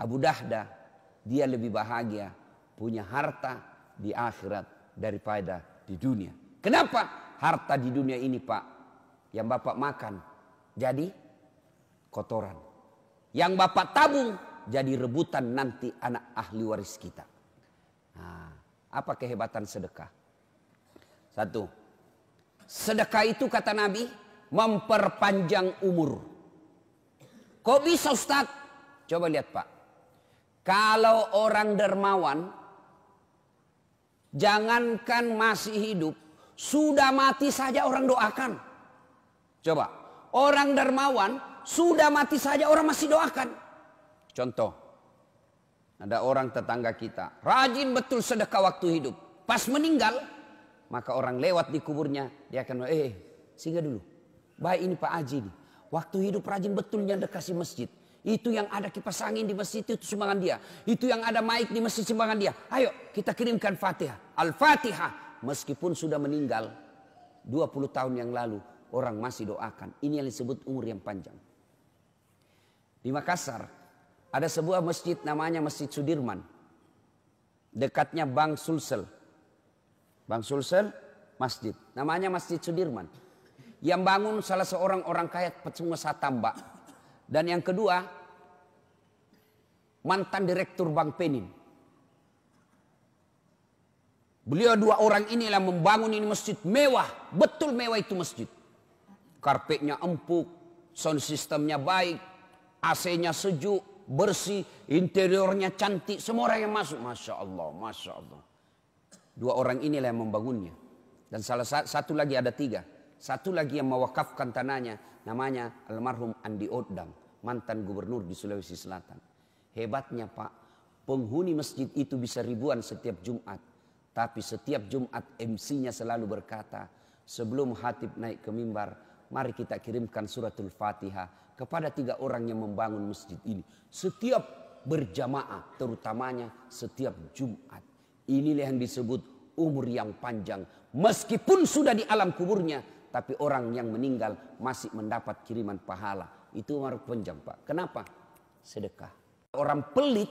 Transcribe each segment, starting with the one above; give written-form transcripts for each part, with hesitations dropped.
Abu Dahda, dia lebih bahagia punya harta di akhirat daripada di dunia. Kenapa? Harta di dunia ini Pak, yang Bapak makan jadi kotoran. Yang Bapak tabung jadi rebutan nanti anak ahli waris kita. Nah, apa kehebatan sedekah? Satu, sedekah itu kata Nabi memperpanjang umur. Kok bisa Ustaz? Coba lihat Pak. Kalau orang dermawan, jangankan masih hidup, sudah mati saja orang doakan. Coba, orang dermawan sudah mati saja orang masih doakan. Contoh, ada orang tetangga kita, rajin betul sedekah waktu hidup. Pas meninggal, maka orang lewat di kuburnya, dia akan, singgah dulu. Baik ini Pak Haji nih, waktu hidup rajin betulnya dekasi masjid. Itu yang ada kipas angin di masjid itu sumbangan dia. Itu yang ada mic di masjid sumbangan dia. Ayo kita kirimkan Fatihah. Al-Fatihah. Meskipun sudah meninggal 20 tahun yang lalu, orang masih doakan. Ini yang disebut umur yang panjang. Di Makassar ada sebuah masjid namanya Masjid Sudirman. Dekatnya Bank Sulsel. Bank Sulsel masjid. Namanya Masjid Sudirman. Yang bangun salah seorang orang kaya pengusaha tambak. Dan yang kedua, mantan direktur Bank Penin. Beliau dua orang inilah membangun ini masjid mewah. Betul mewah itu masjid. Karpetnya empuk, sound systemnya baik, AC-nya sejuk, bersih, interiornya cantik. Semua orang yang masuk, Masya Allah, Masya Allah. Dua orang inilah yang membangunnya. Dan salah satu lagi ada tiga. Satu lagi yang mewakafkan tanahnya, namanya almarhum Andi Odang, mantan gubernur di Sulawesi Selatan. Hebatnya Pak, penghuni masjid itu bisa ribuan setiap Jumat. Tapi setiap Jumat MC-nya selalu berkata, sebelum khatib naik ke mimbar, mari kita kirimkan suratul Fatihah kepada tiga orang yang membangun masjid ini. Setiap berjamaah, terutamanya setiap Jumat. Inilah yang disebut umur yang panjang. Meskipun sudah di alam kuburnya, tapi orang yang meninggal masih mendapat kiriman pahala. Itu umur panjang Pak. Kenapa? Sedekah. Orang pelit,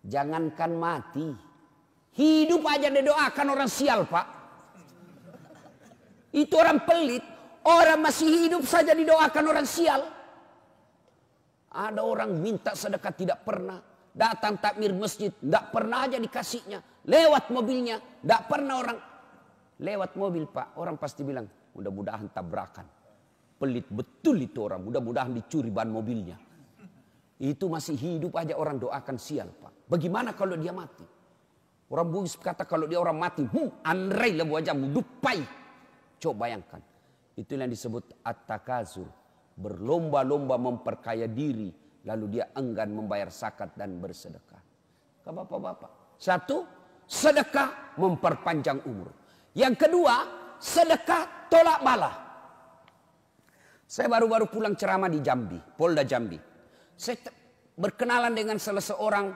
jangankan mati, hidup aja didoakan orang sial Pak. Itu orang pelit. Orang masih hidup saja didoakan orang sial. Ada orang minta sedekah tidak pernah. Datang takmir masjid, tidak pernah aja dikasihnya. Lewat mobilnya, tidak pernah orang. Lewat mobil Pak, orang pasti bilang, mudah-mudahan tabrakan. Pelit betul itu orang, mudah-mudahan dicuri ban mobilnya. Itu masih hidup aja orang doakan sial Pak. Bagaimana kalau dia mati? Orang Bugis kata kalau dia orang mati, andrai lah wajahmu, dupai. Coba bayangkan. Itu yang disebut at-takazur. Berlomba-lomba memperkaya diri. Lalu dia enggan membayar zakat dan bersedekah. Ke bapak-bapak. Satu, sedekah memperpanjang umur. Yang kedua, sedekah tolak bala. Saya baru-baru pulang ceramah di Jambi, Polda Jambi. Saya berkenalan dengan salah seorang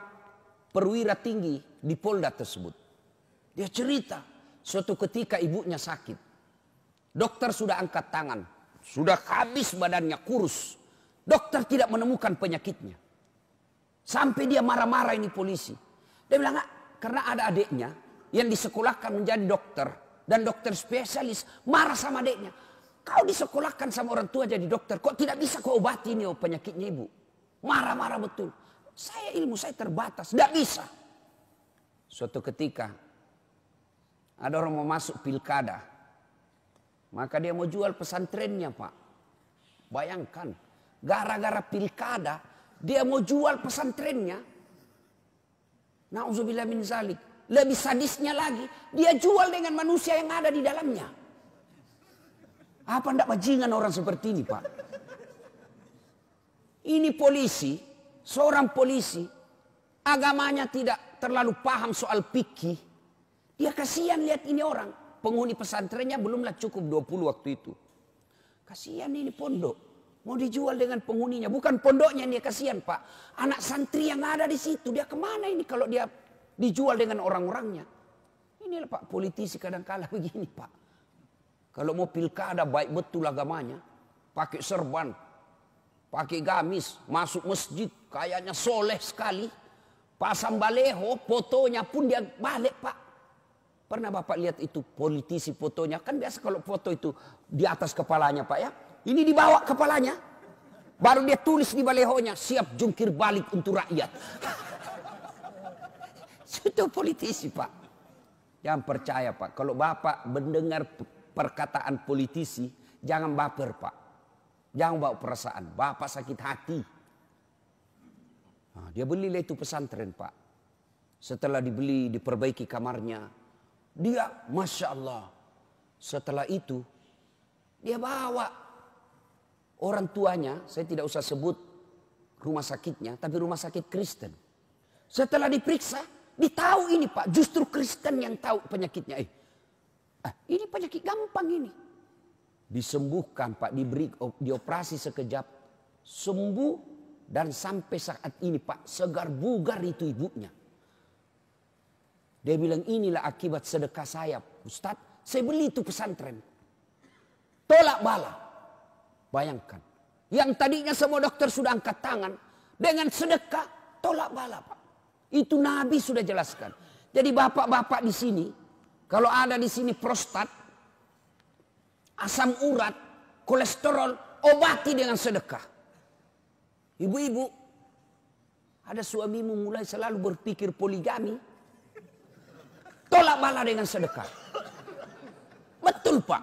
perwira tinggi di Polda tersebut. Dia cerita, suatu ketika ibunya sakit. Dokter sudah angkat tangan, sudah habis badannya, kurus. Dokter tidak menemukan penyakitnya. Sampai dia marah-marah ini polisi. Dia bilang, karena ada adiknya yang disekolahkan menjadi dokter. Dan dokter spesialis marah sama adiknya. Kau disekolahkan sama orang tua jadi dokter. Kok tidak bisa kau obati ini penyakitnya ibu? Marah-marah betul. Ilmu saya terbatas. Tidak bisa. Suatu ketika ada orang mau masuk pilkada. Maka dia mau jual pesantrennya Pak. Bayangkan. Gara-gara pilkada. Dia mau jual pesantrennya. Na'udzubillah min zalik. Lebih sadisnya lagi, dia jual dengan manusia yang ada di dalamnya. Apa ndak bajingan orang seperti ini Pak? Ini polisi, seorang polisi, agamanya tidak terlalu paham soal fikih. Dia kasihan lihat ini orang. Penghuni pesantrennya belumlah cukup 20 waktu itu. Kasihan ini pondok. Mau dijual dengan penghuninya. Bukan pondoknya dia kasihan Pak. Anak santri yang ada di situ. Dia kemana ini kalau dia dijual dengan orang-orangnya. Inilah Pak, politisi kadang-kala begini Pak. Kalau mau pilkada baik betul agamanya. Pakai serban. pakai gamis, masuk masjid, kayaknya soleh sekali. Pasang baleho, fotonya pun dia balik, Pak. Pernah Bapak lihat itu politisi fotonya? Kan biasa kalau foto itu di atas kepalanya, Pak ya. Ini di bawah kepalanya. Baru dia tulis di balehonya, siap jungkir balik untuk rakyat. Itu politisi, Pak. Jangan percaya, Pak. Kalau Bapak mendengar perkataan politisi, jangan baper, Pak. Jangan bawa perasaan. Bapak sakit hati. Nah, dia belilah itu pesantren, Pak. Setelah dibeli, diperbaiki kamarnya. Dia, Masya Allah. Setelah itu, dia bawa orang tuanya. Saya tidak usah sebut rumah sakitnya, tapi rumah sakit Kristen. Setelah diperiksa, ditahu ini, Pak. Justru Kristen yang tahu penyakitnya. Ini penyakit gampang ini. Disembuhkan, Pak. Dioperasi sekejap. Sembuh. Dan sampai saat ini, Pak, segar bugar itu ibunya. Dia bilang, inilah akibat sedekah saya, Ustaz. Saya beli itu pesantren. Tolak bala. Bayangkan. Yang tadinya semua dokter sudah angkat tangan. Dengan sedekah, tolak bala, Pak. Itu Nabi sudah jelaskan. Jadi bapak-bapak di sini, kalau ada di sini prostat, asam urat, kolesterol, obati dengan sedekah. Ibu-ibu, ada suamimu mulai selalu berpikir poligami, tolak bala dengan sedekah. Betul, Pak.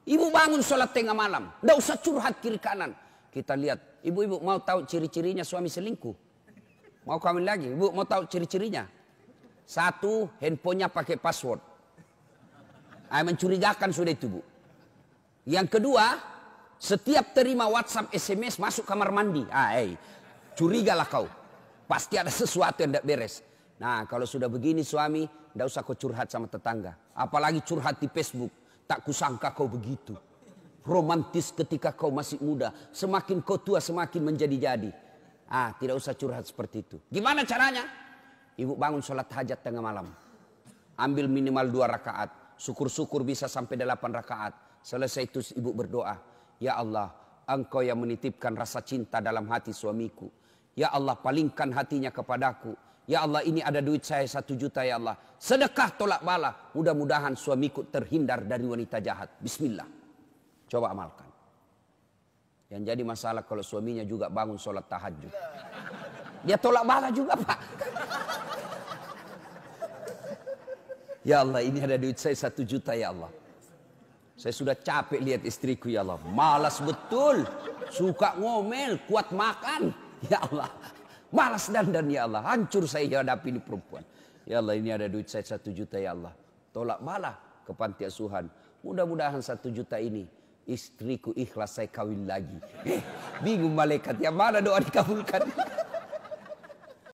Ibu bangun sholat tengah malam, tidak usah curhat kiri kanan. Kita lihat, ibu-ibu mau tahu ciri-cirinya suami selingkuh? Mau kawin lagi? Ibu mau tahu ciri-cirinya? Satu, handphonenya pakai password. Mencurigakan sudah itu, Bu. Yang kedua, setiap terima WhatsApp, SMS, masuk kamar mandi. Curigalah kau. Pasti ada sesuatu yang tidak beres. Nah, kalau sudah begini suami, tidak usah kau curhat sama tetangga. Apalagi curhat di Facebook. Tak kusangka kau begitu. Romantis ketika kau masih muda. Semakin kau tua, semakin menjadi-jadi. Tidak usah curhat seperti itu. Gimana caranya? Ibu bangun sholat hajat tengah malam. Ambil minimal 2 rakaat. Syukur-syukur bisa sampai 8 rakaat. Selesai itu ibu berdoa. Ya Allah, Engkau yang menitipkan rasa cinta dalam hati suamiku. Ya Allah, palingkan hatinya kepadaku. Ya Allah, ini ada duit saya 1 juta ya Allah. Sedekah tolak bala. Mudah-mudahan suamiku terhindar dari wanita jahat. Bismillah. Coba amalkan. Yang jadi masalah kalau suaminya juga bangun sholat tahajud. Dia tolak bala juga, Pak. Ya Allah, ini ada duit saya 1 juta ya Allah. Saya sudah capek lihat istriku ya Allah. Malas betul. Suka ngomel, kuat makan. Ya Allah. Malas dandan ya Allah. Hancur saya hadapi ini perempuan. Ya Allah, ini ada duit saya 1 juta ya Allah. Tolak bala ke panti asuhan. Mudah-mudahan 1 juta ini istriku ikhlas saya kawin lagi. Bingung malaikat. Yang mana doa dikabulkan?